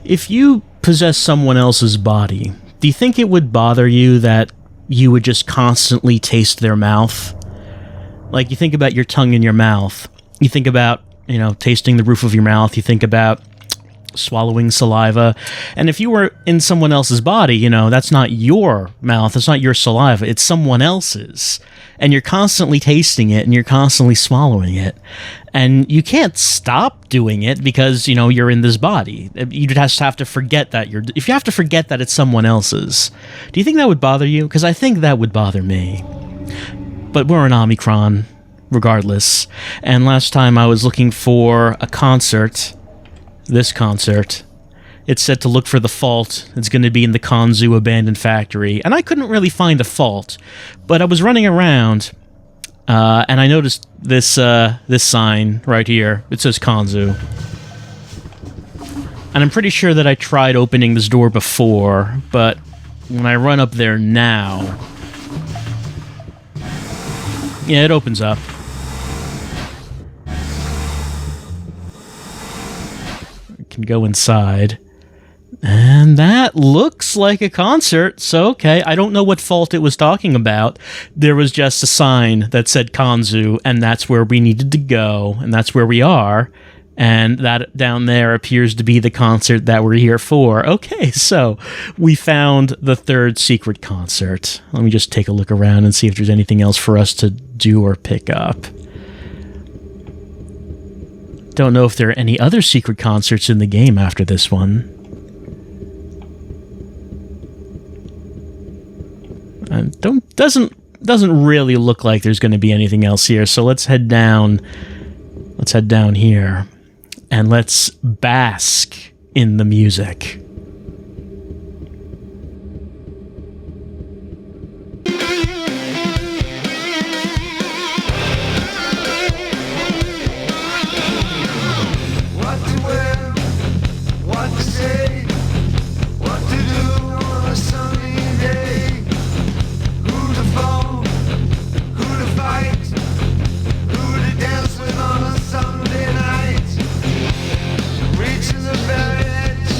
If you possess someone else's body, do you think it would bother you that you would just constantly taste their mouth? Like, you think about your tongue in your mouth. You think about, tasting the roof of your mouth. You think about swallowing saliva. And if you were in someone else's body, that's not your mouth. That's not your saliva. It's someone else's. And you're constantly tasting it and you're constantly swallowing it. And you can't stop doing it because, you're in this body. You just have to forget that if you have to forget that it's someone else's, do you think that would bother you? Because I think that would bother me. But we're in Omikron, regardless. And last time I was looking for a concert, this concert, it said to look for the fault. It's going to be in the Kanzu abandoned factory. And I couldn't really find the fault. But I was running around, and I noticed this sign right here. It says Kanzu. And I'm pretty sure that I tried opening this door before, but when I run up there now... yeah, it opens up. I can go inside. And that looks like a concert, so okay. I don't know what fault it was talking about. There was just a sign that said Kanzu, and that's where we needed to go, and that's where we are. And that down there appears to be the concert that we're here for. Okay, so we found the third secret concert. Let me just take a look around and see if there's anything else for us to do or pick up. Don't know if there are any other secret concerts in the game after this one. Doesn't really look like there's going to be anything else here. So let's head down. Let's head down here. And let's bask in the music. What to wear, what to say, what to do on a sunny day. Who to phone, who to fight, who to dance with on a Sunday night. Reaching the very edge,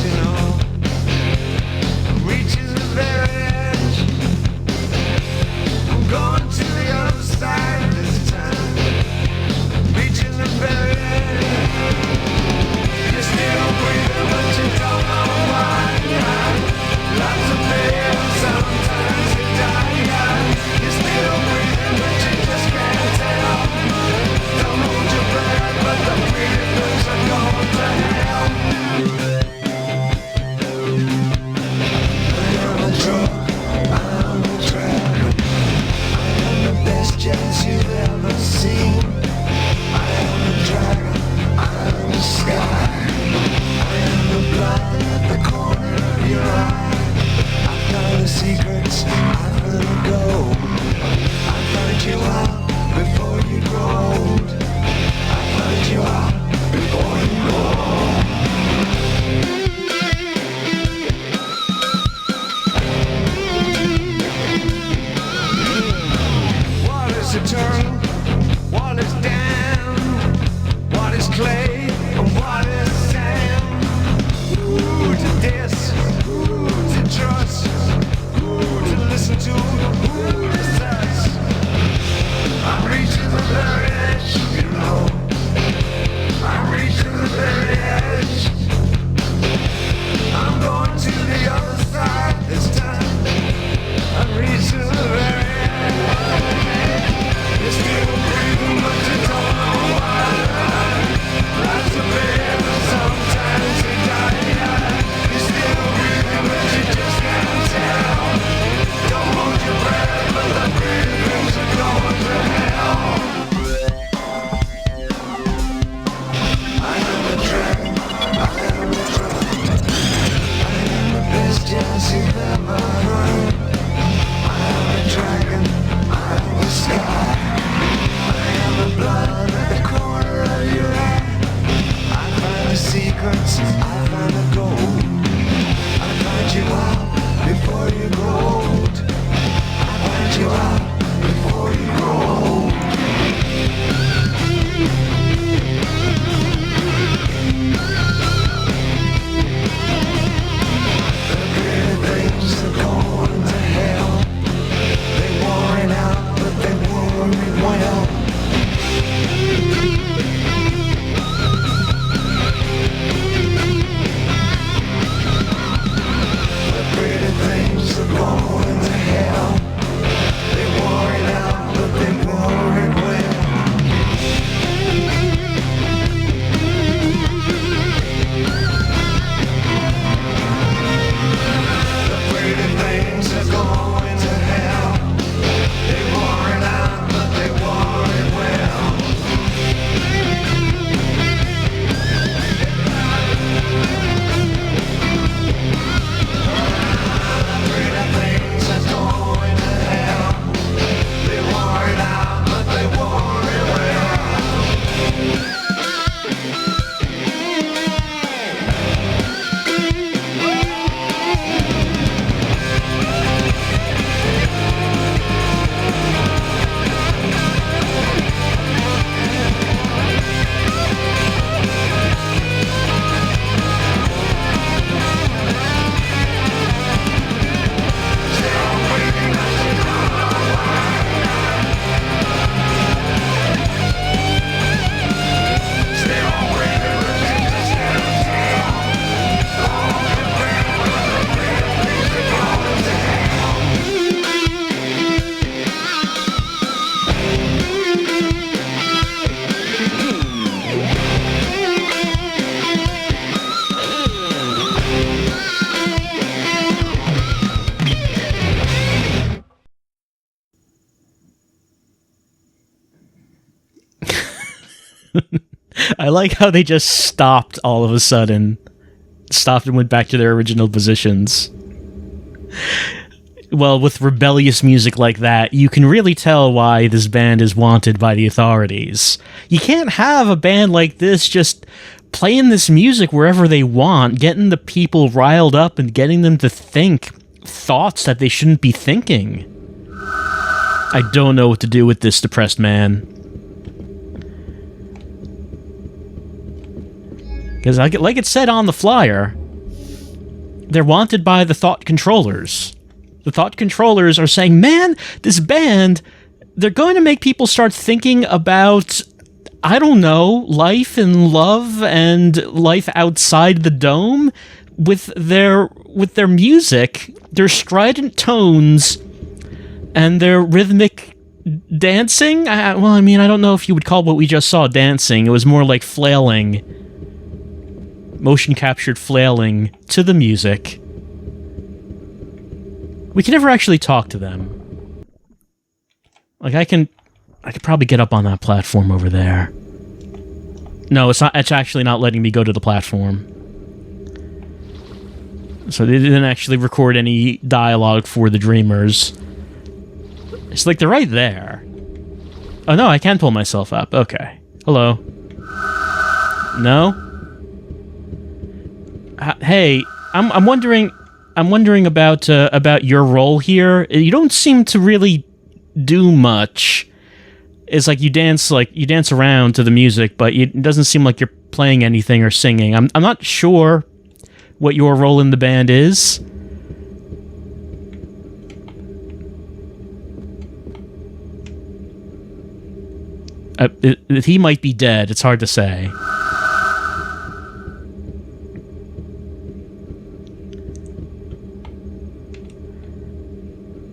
I like how they just stopped all of a sudden. Stopped and went back to their original positions. Well, with rebellious music like that, you can really tell why this band is wanted by the authorities. You can't have a band like this just playing this music wherever they want, getting the people riled up and getting them to think thoughts that they shouldn't be thinking. I don't know what to do with this depressed man. Because like it said on the flyer, they're wanted by the thought controllers. The thought controllers are saying, man, this band, they're going to make people start thinking about, I don't know, life and love and life outside the dome with their music, their strident tones, and their rhythmic dancing. I don't know if you would call what we just saw dancing. It was more like flailing. Motion captured flailing to the music. We can never actually talk to them. Like, I could probably get up on that platform over there. No, it's not. It's actually not letting me go to the platform. So they didn't actually record any dialogue for the Dreamers. It's like they're right there. Oh no, I can pull myself up. Okay. Hello. No? Hey, I'm wondering about your role here. You don't seem to really do much. It's like you dance around to the music, but it doesn't seem like you're playing anything or singing. I'm not sure what your role in the band is. He might be dead. It's hard to say.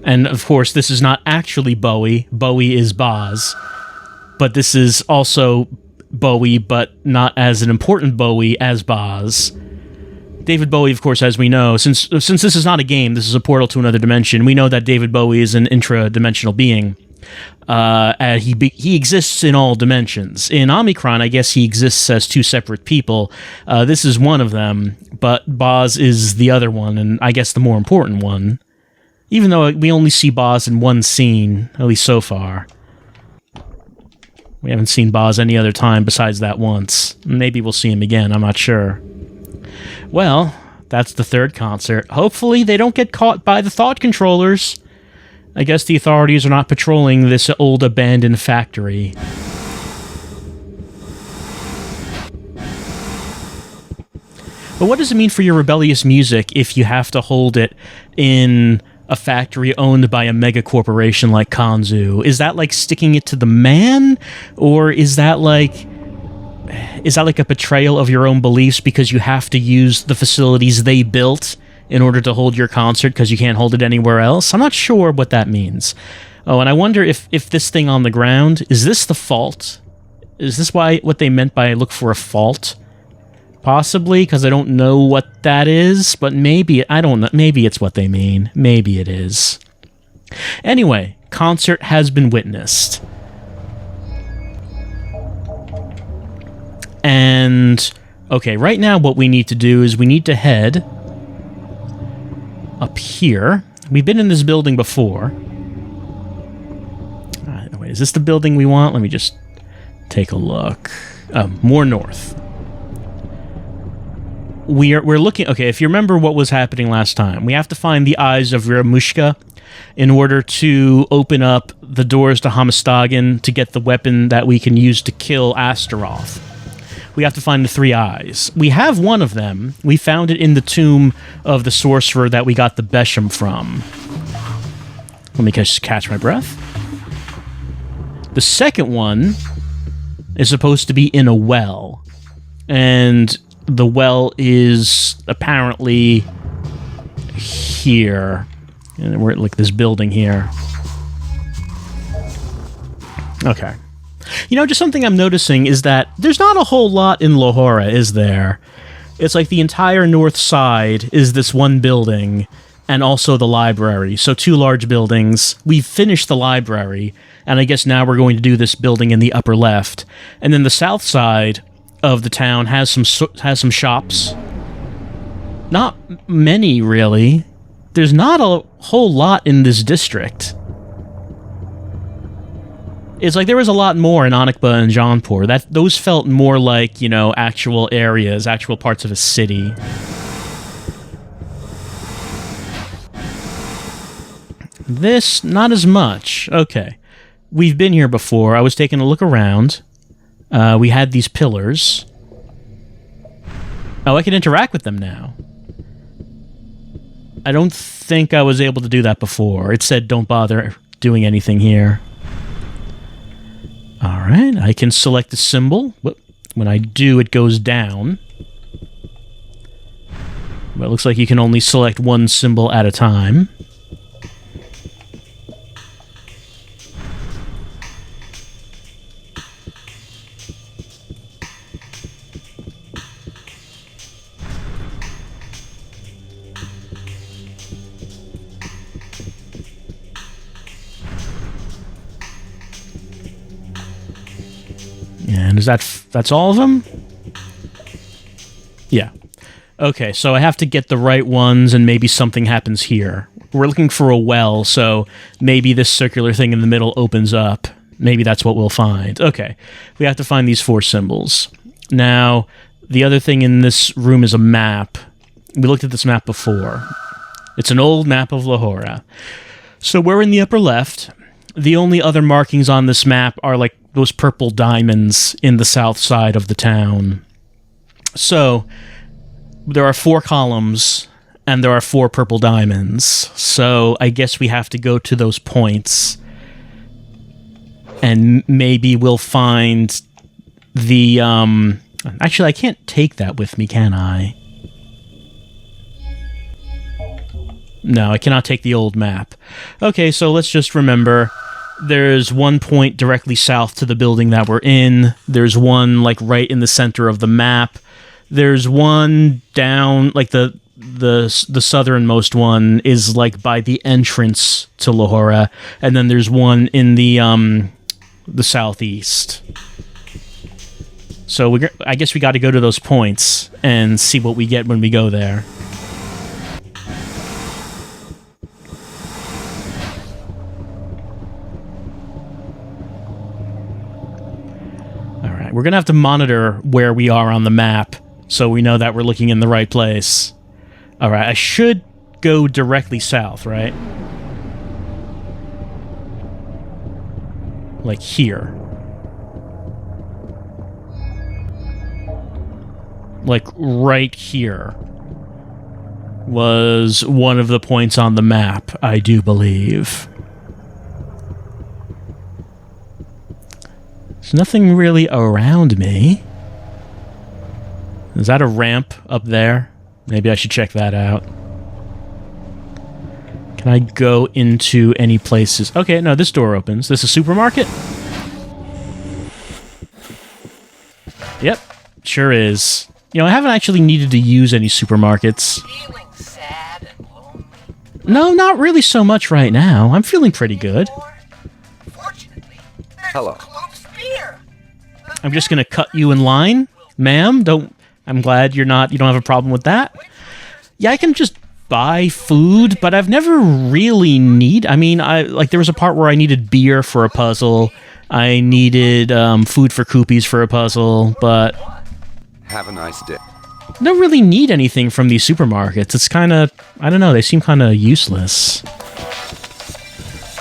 And of course, this is not actually Bowie. Bowie is Boz. But this is also Bowie, but not as an important Bowie as Boz. David Bowie, of course, as we know, since this is not a game, this is a portal to another dimension, we know that David Bowie is an intra-dimensional being. He exists in all dimensions. In Omikron, I guess he exists as two separate people. This is one of them, but Boz is the other one, and I guess the more important one. Even though we only see Boz in one scene, at least so far. We haven't seen Boz any other time besides that once. Maybe we'll see him again, I'm not sure. Well, that's the third concert. Hopefully they don't get caught by the thought controllers. I guess the authorities are not patrolling this old abandoned factory. But what does it mean for your rebellious music if you have to hold it in a factory owned by a mega corporation like Kanzu? Is that like sticking it to the man? Or is that like a betrayal of your own beliefs because you have to use the facilities they built in order to hold your concert because you can't hold it anywhere else? I'm not sure what that means. Oh, and I wonder if this thing on the ground, is this the fault? Is this what they meant by look for a fault? Possibly, because I don't know what that is, but maybe, I don't know, maybe it's what they mean. Maybe it is. Anyway, concert has been witnessed. And, okay, right now what we need to do is we need to head up here. We've been in this building before. Wait, is this the building we want? Let me just take a look. More north. We're looking... Okay, if you remember what was happening last time, we have to find the eyes of Ramushka in order to open up the doors to Hamastagan to get the weapon that we can use to kill Astaroth. We have to find the three eyes. We have one of them. We found it in the tomb of the sorcerer that we got the Besham from. Let me just catch my breath. The second one is supposed to be in a well. And the well is apparently here. And we're at like this building here. Okay. You know, just something I'm noticing is that there's not a whole lot in Lahore, is there? It's like the entire north side is this one building, and also the library. So two large buildings. We've finished the library, and I guess now we're going to do this building in the upper left. And then the south side of the town has some shops. Not many, really. There's not a whole lot in this district. It's like there was a lot more in Anakba and Jaunpur. Those felt more like, you know, actual areas, actual parts of a city. This, not as much. Okay. We've been here before. I was taking a look around. We had these pillars. Oh, I can interact with them now. I don't think I was able to do that before. It said don't bother doing anything here. Alright, I can select a symbol. When I do, it goes down. But it looks like you can only select one symbol at a time. And is that's all of them? Yeah. Okay, so I have to get the right ones and maybe something happens here. We're looking for a well, so maybe this circular thing in the middle opens up. Maybe that's what we'll find. Okay, we have to find these 4 symbols. Now, the other thing in this room is a map. We looked at this map before. It's an old map of Lahore. So we're in the upper left. The only other markings on this map are like those purple diamonds in the south side of the town. So there are 4 columns and there are 4 purple diamonds. So I guess we have to go to those points and maybe we'll find the actually I can't take that with me, can I? No, I cannot take the old map. Okay, so let's just remember there's one point directly south to the building that we're in. There's one like right in the center of the map. There's one down like the southernmost one is like by the entrance to Lahore, and then there's one in the southeast. So I guess we got to go to those points and see what we get when we go there. We're going to have to monitor where we are on the map so we know that we're looking in the right place. Alright, I should go directly south, right? Like here. Like right here was one of the points on the map, I do believe. There's nothing really around me. Is that a ramp up there? Maybe I should check that out. Can I go into any places? Okay, no, this door opens. This is a supermarket? Yep, sure is. You know, I haven't actually needed to use any supermarkets. Feeling sad and lonely? No, not really so much right now. I'm feeling pretty good. Fortunately, Hello. I'm just gonna cut you in line, ma'am. I'm glad you don't have a problem with that. Yeah, I can just buy food, but I've never really there was a part where I needed beer for a puzzle. I needed food for Koopies for a puzzle, but Have a nice day. I don't really need anything from these supermarkets. It's kind of, I don't know, they seem kind of useless.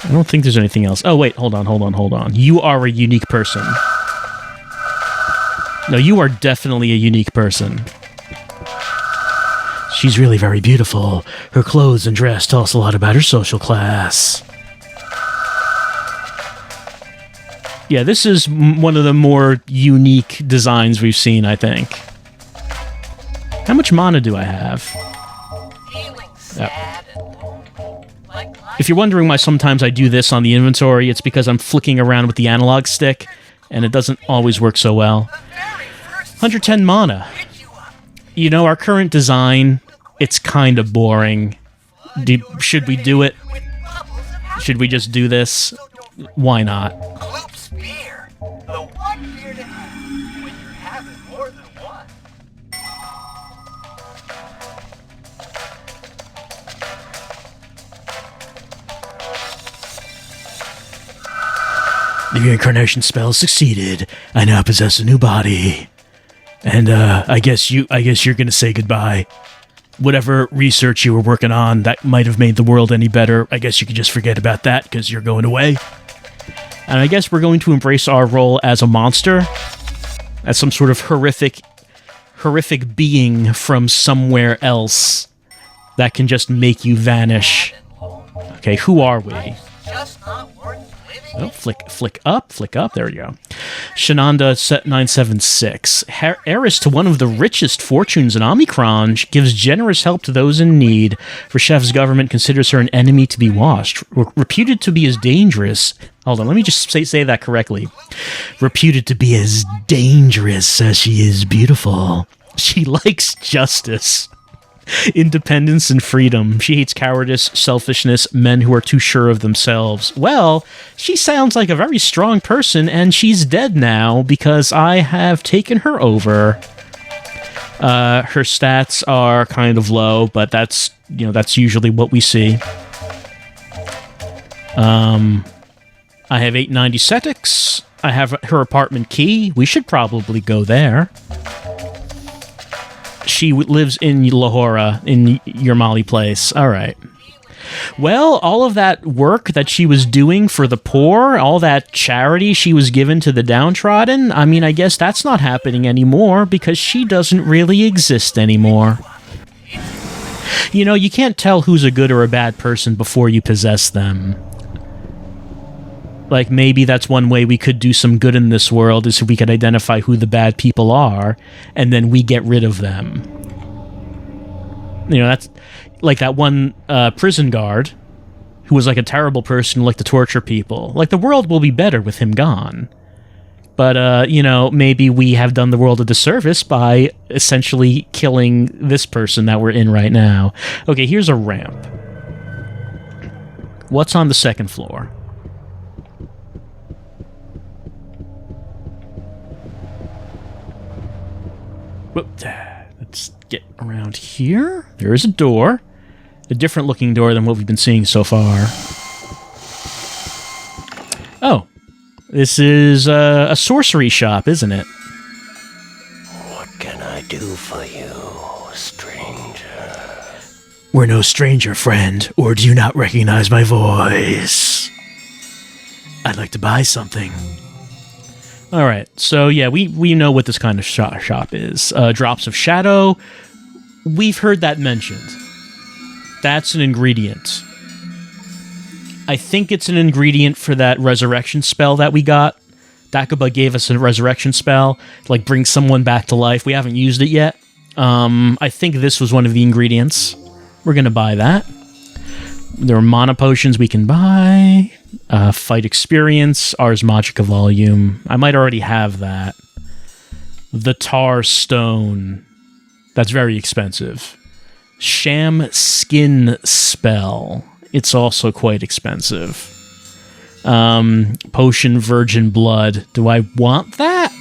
I don't think there's anything else. Oh, wait, hold on. You are a unique person. No, you are definitely a unique person. She's really very beautiful. Her clothes and dress tell us a lot about her social class. Yeah, this is one of the more unique designs we've seen, I think. How much mana do I have? feeling sad and lonely. Like If you're wondering why sometimes I do this on the inventory, it's because I'm flicking around with the analog stick, and it doesn't always work so well. 110 mana. You know, our current design, it's kind of boring. Should we do it? Should we just do this? Why not? Gloop spear. The one beer to have when you're having more than The reincarnation spell succeeded. I now possess a new body. And, I guess you're gonna say goodbye. Whatever research you were working on that might have made the world any better, I guess you could just forget about that, because you're going away. And I guess we're going to embrace our role as a monster. As some sort of horrific being from somewhere else that can just make you vanish. Okay, who are we? Just not worth living. Oh, flick up. There we go. Shananda 976. Heiress to one of the richest fortunes in Omikron, gives generous help to those in need. Reshev's government considers her an enemy to be watched. Reputed to be as dangerous. Hold on, let me just say that correctly. Reputed to be as dangerous as she is beautiful. She likes justice, independence, and freedom. She hates cowardice, selfishness, men who are too sure of themselves. Well, she sounds like a very strong person, and she's dead now because I have taken her over. Her stats are kind of low, but that's usually what we see. I have 890 cetics. I have her apartment key. We should probably go there. She lives in Lahore, in Yermali Place. All right. Well, all of that work that she was doing for the poor, all that charity she was given to the downtrodden, I mean, I guess that's not happening anymore because she doesn't really exist anymore. You know, you can't tell who's a good or a bad person before you possess them. Like, maybe that's one way we could do some good in this world, is if we could identify who the bad people are, and then we get rid of them. You know, that's like that one prison guard who was like a terrible person who liked to torture people. Like, the world will be better with him gone. But, maybe we have done the world a disservice by essentially killing this person that we're in right now. Okay, here's a ramp. What's on the second floor? Whoop, let's get around here. There is a door. A different looking door than what we've been seeing so far. Oh. This is a sorcery shop, isn't it? What can I do for you, stranger? We're no stranger, friend. Or do you not recognize my voice? I'd like to buy something. All right, so yeah, we know what this kind of shop is. Drops of Shadow, we've heard that mentioned. That's an ingredient. I think it's an ingredient for that resurrection spell that we got. Dakuba gave us a resurrection spell to, like, bring someone back to life. We haven't used it yet. I think this was one of the ingredients. We're going to buy that. There are mana potions we can buy. Fight experience, Ars Magica volume. I might already have that. The Tar Stone. That's very expensive. Sham Skin Spell. It's also quite expensive. Potion Virgin Blood. Do I want that?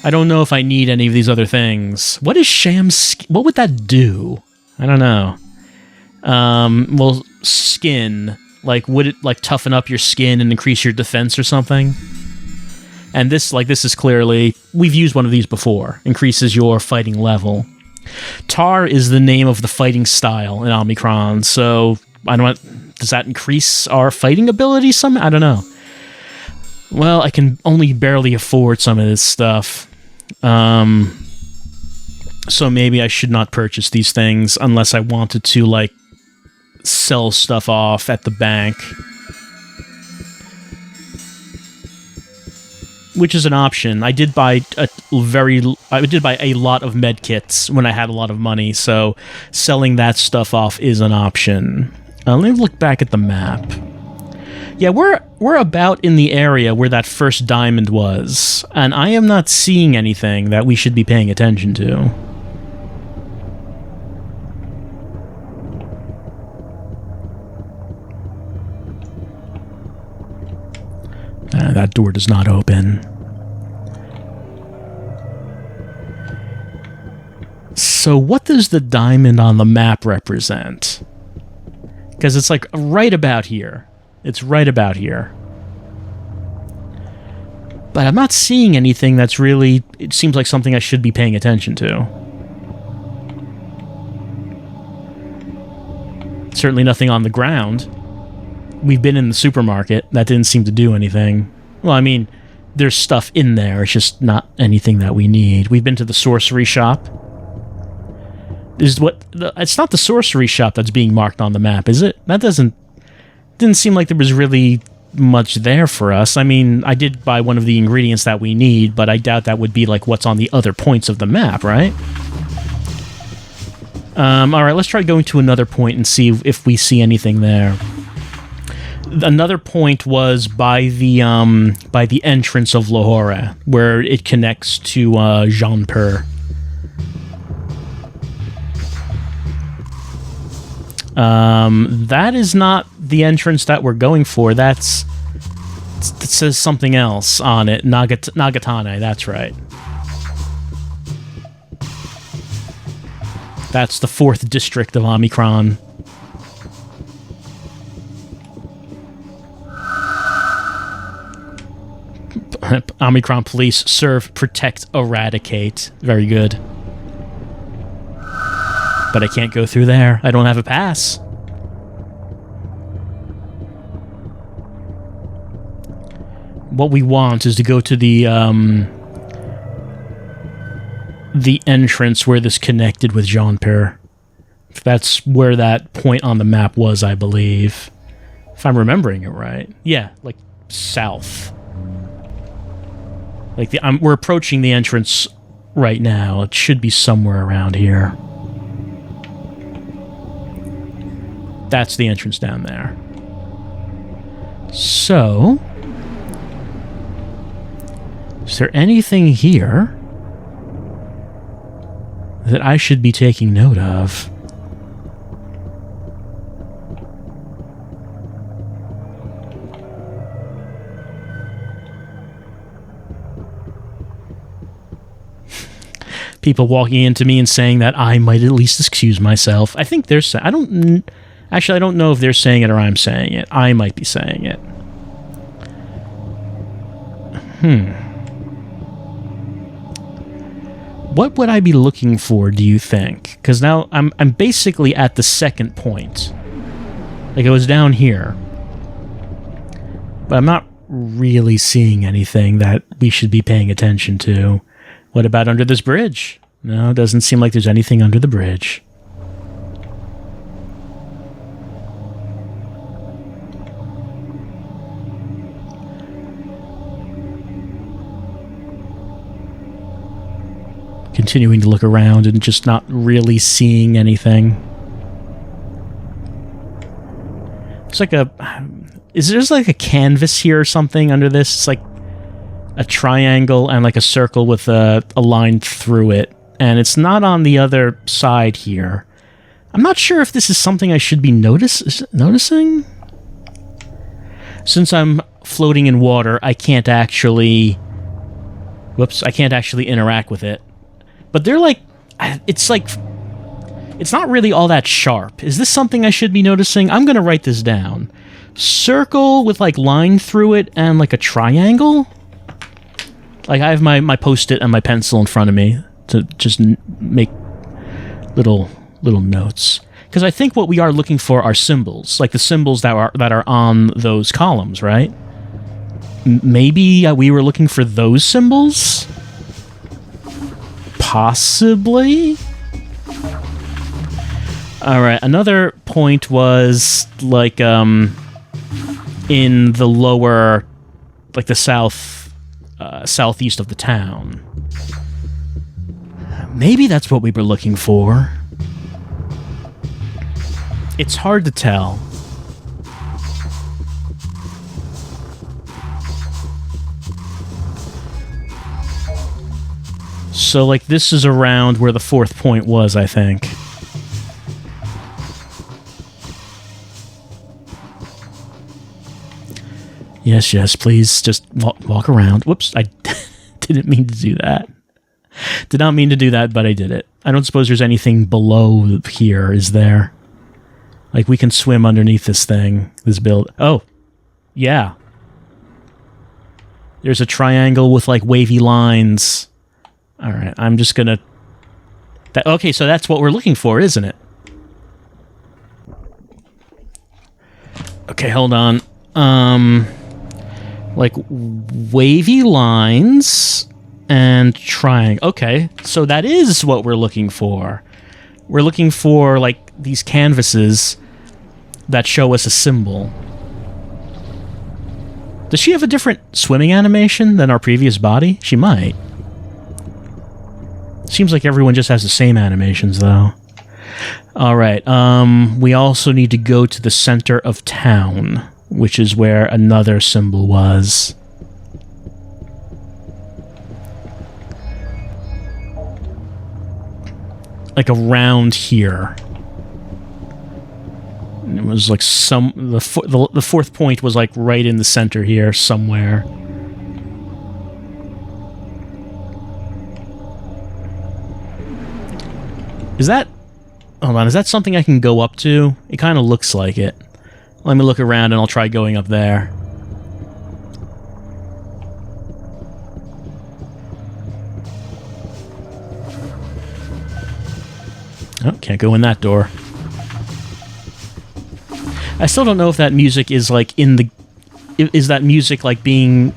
I don't know if I need any of these other things. What is Sham Skin? What would that do? I don't know. Well, skin. Like, would it, like, toughen up your skin and increase your defense or something? And this is clearly... We've used one of these before. Increases your fighting level. Tar is the name of the fighting style in Omikron, so... I don't... Does that increase our fighting ability some? I don't know. Well, I can only barely afford some of this stuff. So maybe I should not purchase these things unless I wanted to, like, sell stuff off at the bank. Which is an option. I did buy a lot of med kits when I had a lot of money, so selling that stuff off is an option. Let me look back at the map. Yeah, we're about in the area where that first diamond was, and I am not seeing anything that we should be paying attention to. That door does not open. So what does the diamond on the map represent? Because it's like right about here. It's right about here. But I'm not seeing anything that's really... It seems like something I should be paying attention to. Certainly nothing on the ground. We've been in the supermarket. That didn't seem to do anything. Well, I mean, there's stuff in there. It's just not anything that we need. We've been to the sorcery shop. It's not the sorcery shop that's being marked on the map, is it? That didn't seem like there was really much there for us. I mean, I did buy one of the ingredients that we need, but I doubt that would be like what's on the other points of the map, right? Alright, let's try going to another point and see if we see anything there. Another point was by the entrance of Lahore, where it connects to Jaunpur. That is not the entrance that we're going for. It says something else on it. Nagatane, that's right. That's the 4th district of Omikron. Omikron police serve, protect, eradicate. Very good. But I can't go through there. I don't have a pass. What we want is to go to the entrance where this connected with Jaunpur. That's where that point on the map was, I believe. If I'm remembering it right. Yeah, like south. Like we're approaching the entrance right now. It should be somewhere around here. That's the entrance down there. So, is there anything here that I should be taking note of? People walking into me and saying that I might at least excuse myself. I think they're saying... Actually, I don't know if they're saying it or I'm saying it. I might be saying it. What would I be looking for, do you think? Because now I'm basically at the second point. Like, I was down here. But I'm not really seeing anything that we should be paying attention to. What about under this bridge? No, it doesn't seem like there's anything under the bridge. Continuing to look around and just not really seeing anything. It's like is there like a canvas here or something under this? It's like a triangle and like a circle with a line through it. And it's not on the other side here. I'm not sure if this is something I should be noticing. Since I'm floating in water, I can't actually... Whoops, I can't actually interact with it. But they're like... It's not really all that sharp. Is this something I should be noticing? I'm going to write this down. Circle with like line through it and like a triangle? Like, I have my Post-it and my pencil in front of me to just make little notes. Because I think what we are looking for are symbols, like the symbols that are on those columns, right? Maybe we were looking for those symbols? Possibly? Alright, another point was, like, in the lower, like the southeast of the town. Maybe that's what we were looking for. It's hard to tell. So, like, this is around where the 4th point was, I think. Yes, please, just walk around. Whoops, I didn't mean to do that. Did not mean to do that, but I did it. I don't suppose there's anything below here, is there? Like, we can swim underneath this thing, this build. Oh, Yeah. There's a triangle with, like, wavy lines. Alright, I'm just gonna... okay, so that's what we're looking for, isn't it? Okay, hold on. Like, wavy lines and triangle. Okay, so that is what we're looking for. We're looking for, like, these canvases that show us a symbol. Does she have a different swimming animation than our previous body? She might. Seems like everyone just has the same animations, though. Alright, we also need to go to the center of town, which is where another symbol was. Like around here. And it was like the fourth point was like right in the center here somewhere. Is that... hold on, is that something I can go up to? It kind of looks like it. Let me look around and I'll try going up there. Oh, can't go in that door. I still don't know if that music is like in the... is that music like being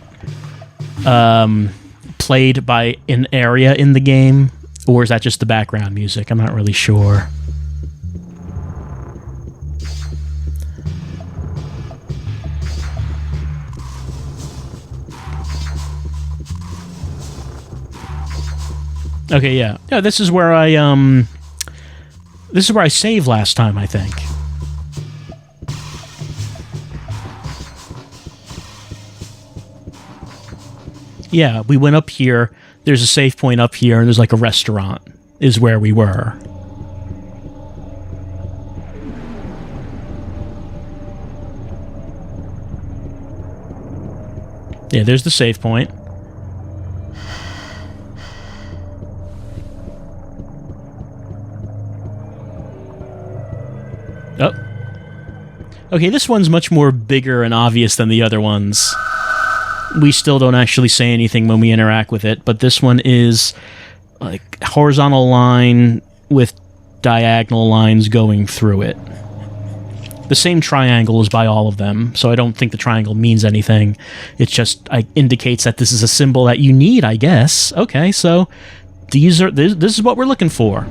played by an area in the game? Or is that just the background music? I'm not really sure. Okay, yeah. Yeah, this is where I saved last time, I think. Yeah, we went up here. There's a save point up here, and there's like a restaurant, is where we were. Yeah, there's the save point. Oh. Okay, this one's much more bigger and obvious than the other ones. We still don't actually say anything when we interact with it, but this one is like horizontal line with diagonal lines going through it. The same triangle is by all of them, so I don't think the triangle means anything. It just indicates that this is a symbol that you need, I guess. Okay, so this is what we're looking for.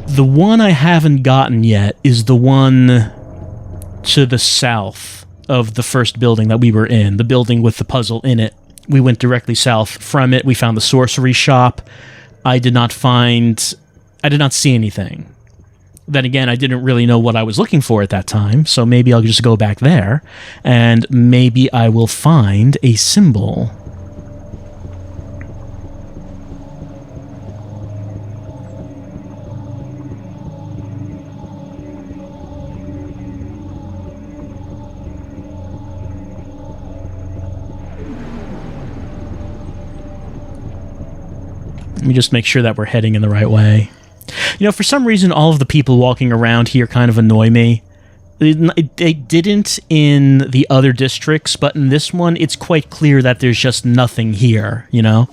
The one I haven't gotten yet is the one to the south of the first building that we were in, the building with the puzzle in it. We went directly south from it. We found the sorcery shop. I did not see anything. Then again, I didn't really know what I was looking for at that time, so maybe I'll just go back there, and maybe I will find a symbol. Let me just make sure that we're heading in the right way. You know, for some reason, all of the people walking around here kind of annoy me. They didn't in the other districts, but in this one, it's quite clear that there's just nothing here, you know?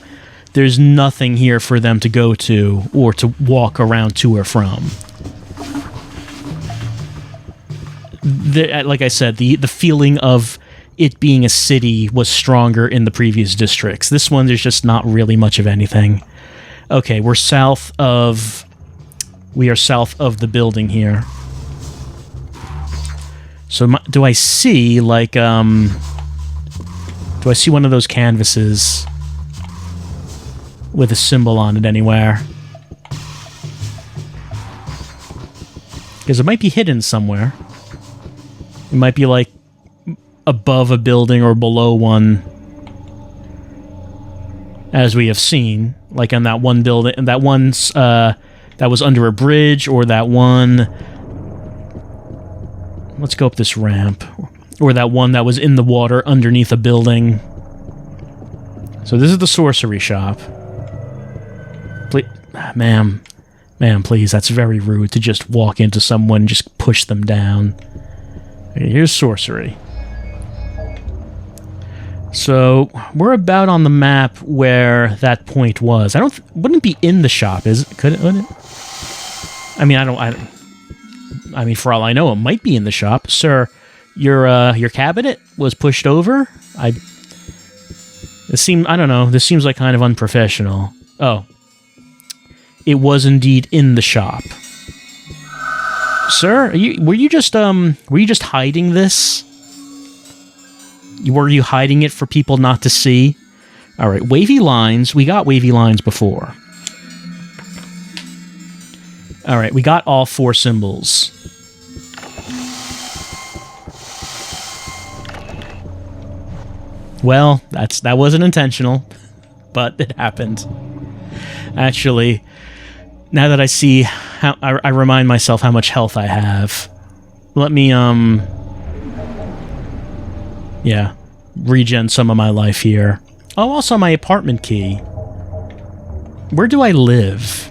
There's nothing here for them to go to or to walk around to or from. Like I said, the feeling of it being a city was stronger in the previous districts. This one, there's just not really much of anything. Okay, we are south of the building here. So do I see, like, do I see one of those canvases with a symbol on it anywhere? Because it might be hidden somewhere. It might be, like, above a building or below one, as we have seen, like on that one building, and that one's that was under a bridge, or that one. Let's go up this ramp, or that one that was in the water underneath a building. So this is the sorcery shop. Please, ma'am, please. That's very rude to just walk into someone and just push them down. Okay, here's sorcery. So we're about on the map where that point was. Wouldn't it be in the shop? Could it? I mean, for all I know, it might be in the shop, sir. Your cabinet was pushed over. I don't know. This seems like kind of unprofessional. Oh, it was indeed in the shop, sir. Were you just hiding this? Were you hiding it for people not to see? All right, wavy lines. We got wavy lines before. All right, we got all 4 symbols. Well, that wasn't intentional, but it happened. Actually, now that I see how I remind myself how much health I have. Let me regen some of my life here. Oh, also my apartment key. Where do I live?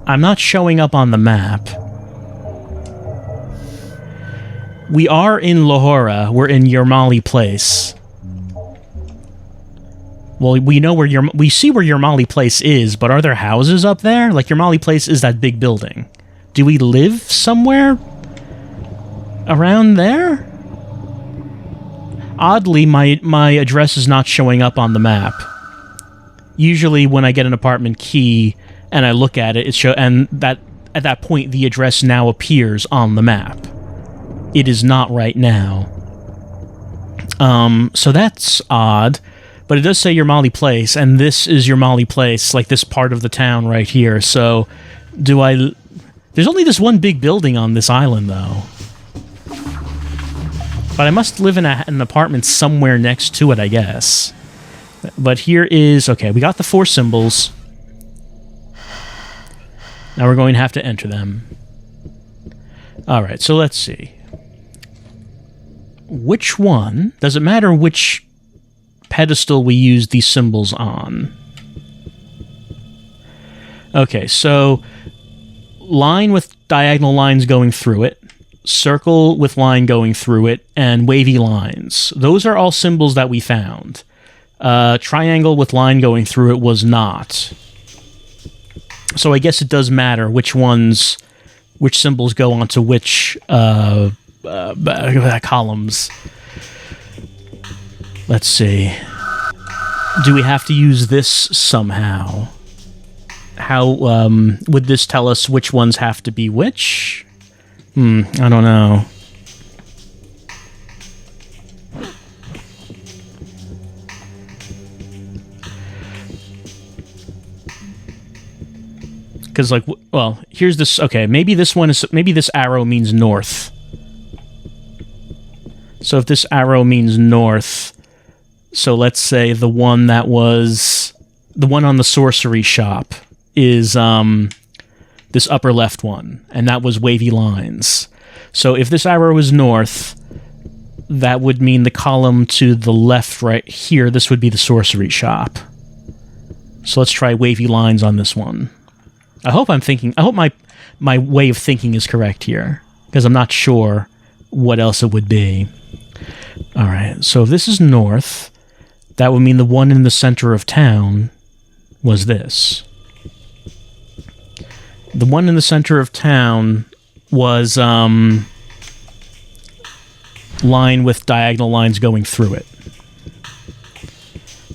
I'm not showing up on the map. We are in Lahora. We're in Yermali Place. Well, we see where Yermali Place is, but are there houses up there? Like, Yermali Place is that big building. Do we live somewhere around there? Oddly, my address is not showing up on the map. Usually, when I get an apartment key and I look at it, and that at that point the address now appears on the map. It is not right now. So that's odd. But it does say Yermali Place, and this is Yermali Place, like this part of the town right here. So, there's only this one big building on this island, though. But I must live in an apartment somewhere next to it, I guess. But here is... Okay, we got the 4 symbols. Now we're going to have to enter them. Alright, so let's see. Which one? Does it matter which pedestal we use these symbols on? Okay, so line with diagonal lines going through it, circle with line going through it, and wavy lines. Those are all symbols that we found. Triangle with line going through it was not. So I guess it does matter which symbols go onto which columns. Let's see. Do we have to use this somehow? How would this tell us which ones have to be which? I don't know. Because, like, well, here's this. Okay, maybe this arrow means north. So if this arrow means north, so let's say the one on the sorcery shop is this upper left one, and that was wavy lines. So if this arrow is north, that would mean the column to the left right here, this would be the sorcery shop. So let's try wavy lines on this one. I hope my way of thinking is correct here, because I'm not sure what else it would be. Alright, so if this is north, that would mean the one in the center of town was this. The one in the center of town was line with diagonal lines going through it.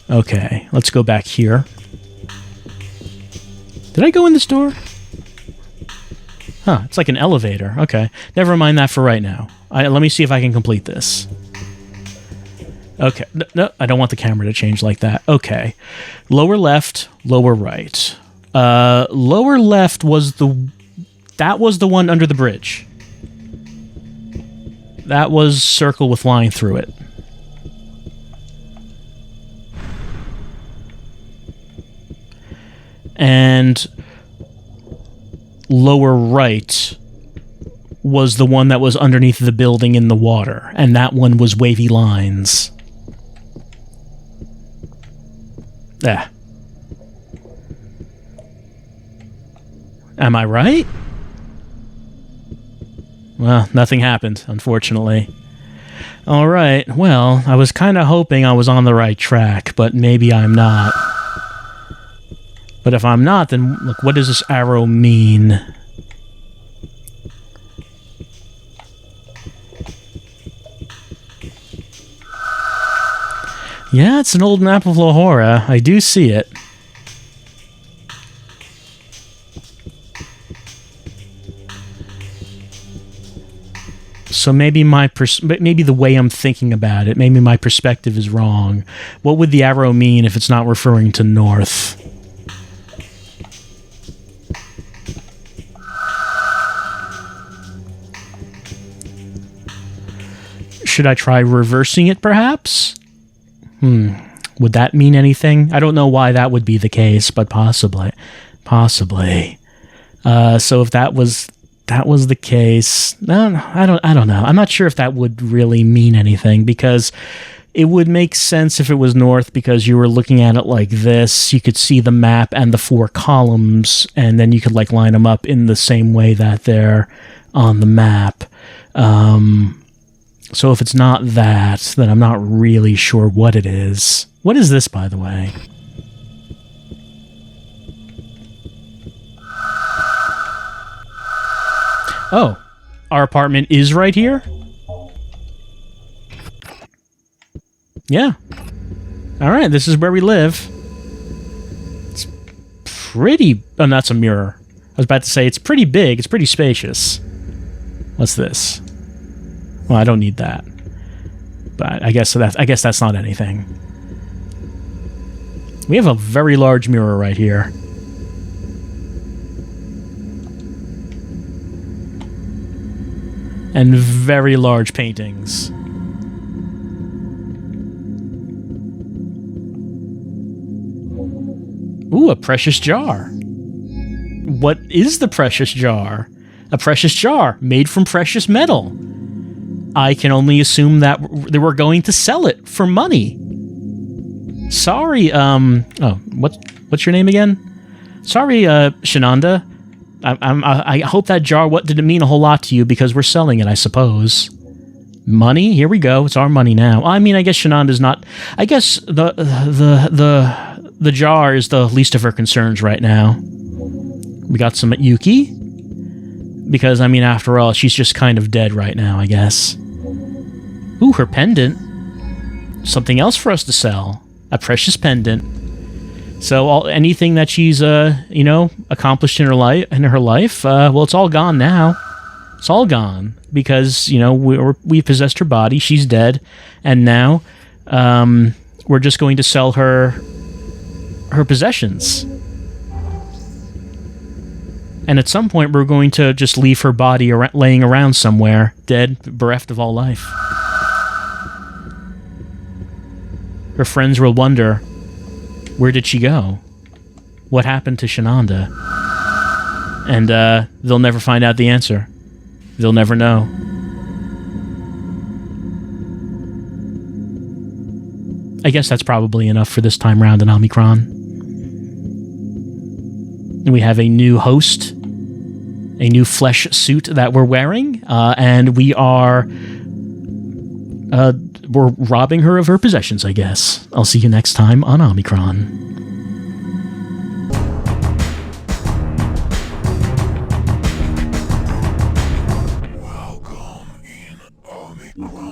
Okay, let's go back here. Did I go in this door? Huh, it's like an elevator. Okay, never mind that for right now. Let me see if I can complete this. Okay, no, I don't want the camera to change like that. Okay, lower left, lower right. Lower left was that was the one under the bridge. That was circle with line through it. And lower right was the one that was underneath the building in the water, and that one was wavy lines. Am I right? Well, nothing happened, unfortunately. All right, well, I was kind of hoping I was on the right track, but maybe I'm not. But if I'm not, then look, what does this arrow mean? Yeah, it's an old map of Lahora. I do see it. So maybe maybe the way I'm thinking about it, maybe my perspective is wrong. What would the arrow mean if it's not referring to north? Should I try reversing it, perhaps? Would that mean anything? I don't know why that would be the case, but possibly. Possibly. So if that was the case, no, I don't know. I'm not sure if that would really mean anything, because it would make sense if it was north, because you were looking at it like this. You could see the map and the 4 columns, and then you could like line them up in the same way that they're on the map. So if it's not that, then I'm not really sure what it is. What is this, by the way? Oh, our apartment is right here? Yeah. Alright, this is where we live. It's pretty... Oh, that's a mirror. I was about to say, it's pretty big, it's pretty spacious. What's this? Well, I don't need that. But I guess that's not anything. We have a very large mirror right here. And very large paintings. Ooh, a precious jar. What is the precious jar? A precious jar made from precious metal. I can only assume that they were going to sell it for money. Sorry, what's your name again? Sorry, Shananda. I hope that jar, what did it mean a whole lot to you, because we're selling it, I suppose. Money? Here we go. It's our money now. I mean, I guess Shananda's not... I guess the jar is the least of her concerns right now. We got some at Yuki. Because, I mean, after all, she's just kind of dead right now, I guess. Ooh, her pendant. Something else for us to sell. A precious pendant. So anything that she's, accomplished in her life, well, it's all gone now. It's all gone because, we possessed her body. She's dead, and now we're just going to sell her possessions. And at some point, we're going to just leave her body laying around somewhere, dead, bereft of all life. Her friends will wonder, where did she go? What happened to Shananda? And they'll never find out the answer. They'll never know. I guess that's probably enough for this time round in Omikron. We have a new host, a new flesh suit that we're wearing, and we're robbing her of her possessions, I guess. I'll see you next time on Omikron. Welcome in Omikron.